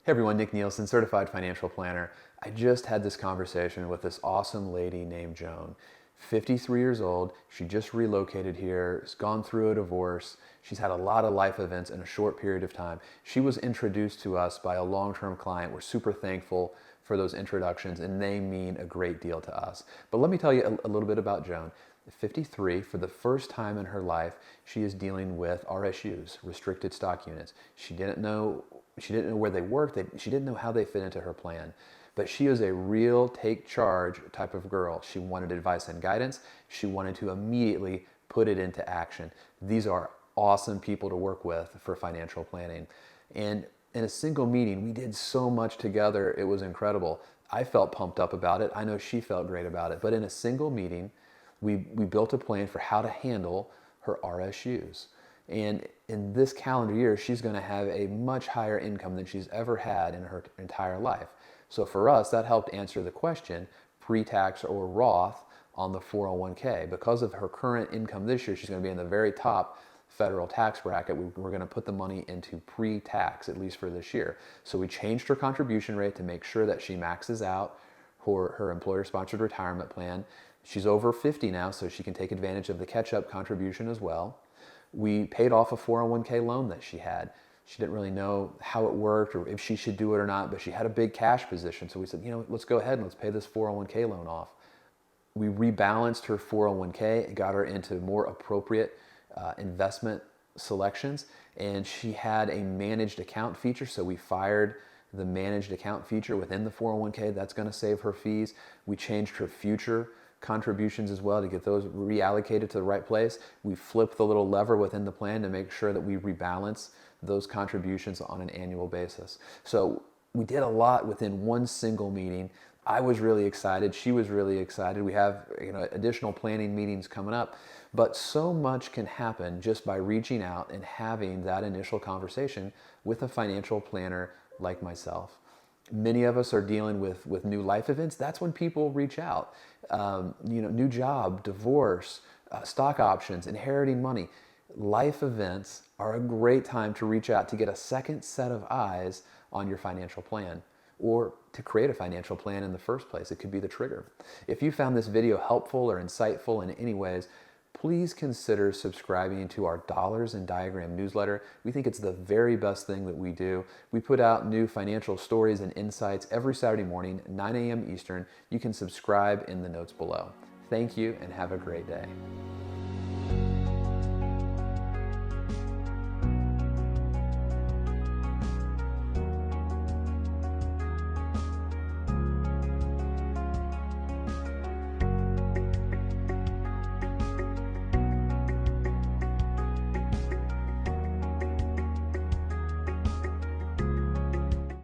Hey everyone, Nick Nielsen, Certified Financial Planner. I just had this conversation with this awesome lady named Joan. 53 years old, she just relocated here, has gone through a divorce, she's had a lot of life events in a short period of time. She was introduced to us by a long-term client. We're super thankful for those introductions and they mean a great deal to us. But let me tell you a little bit about Joan. 53, for the first time in her life, she is dealing with RSUs, restricted stock units. She didn't know where they worked. She didn't know how they fit into her plan. But she is a real take charge type of girl. She wanted advice and guidance. She wanted to immediately put it into action. These are awesome people to work with for financial planning. And in a single meeting, we did so much together. It was incredible. I felt pumped up about it. I know she felt great about it. But in a single meeting, we built a plan for how to handle her RSUs. And in this calendar year, she's going to have a much higher income than she's ever had in her entire life. So for us, that helped answer the question, pre-tax or Roth on the 401k. Because of her current income this year, she's going to be in the very top federal tax bracket. We're going to put the money into pre-tax, at least for this year. So we changed her contribution rate to make sure that she maxes out her employer-sponsored retirement plan. She's over 50 now, so she can take advantage of the catch-up contribution as well. We paid off a 401k loan that she had. She didn't really know how it worked or if she should do it or not, but she had a big cash position. So we said, let's go ahead and let's pay this 401k loan off. We rebalanced her 401k and got her into more appropriate investment selections. And she had a managed account feature, so we fired the managed account feature within the 401k. That's going to save her fees. We changed her future contributions as well to get those reallocated to the right place. We flipped the little lever within the plan to make sure that we rebalance those contributions on an annual basis. So we did a lot within one single meeting. I was really excited. She was really excited. We have additional planning meetings coming up, but so much can happen just by reaching out and having that initial conversation with a financial planner like myself. Many of us are dealing with new life events. That's when people reach out. New job, divorce, stock options, inheriting money. Life events are a great time to reach out to get a second set of eyes on your financial plan or to create a financial plan in the first place. It could be the trigger. If you found this video helpful or insightful in any ways, please consider subscribing to our Dollars and Diagram newsletter. We think it's the very best thing that we do. We put out new financial stories and insights every Saturday morning, 9 a.m. Eastern. You can subscribe in the notes below. Thank you and have a great day.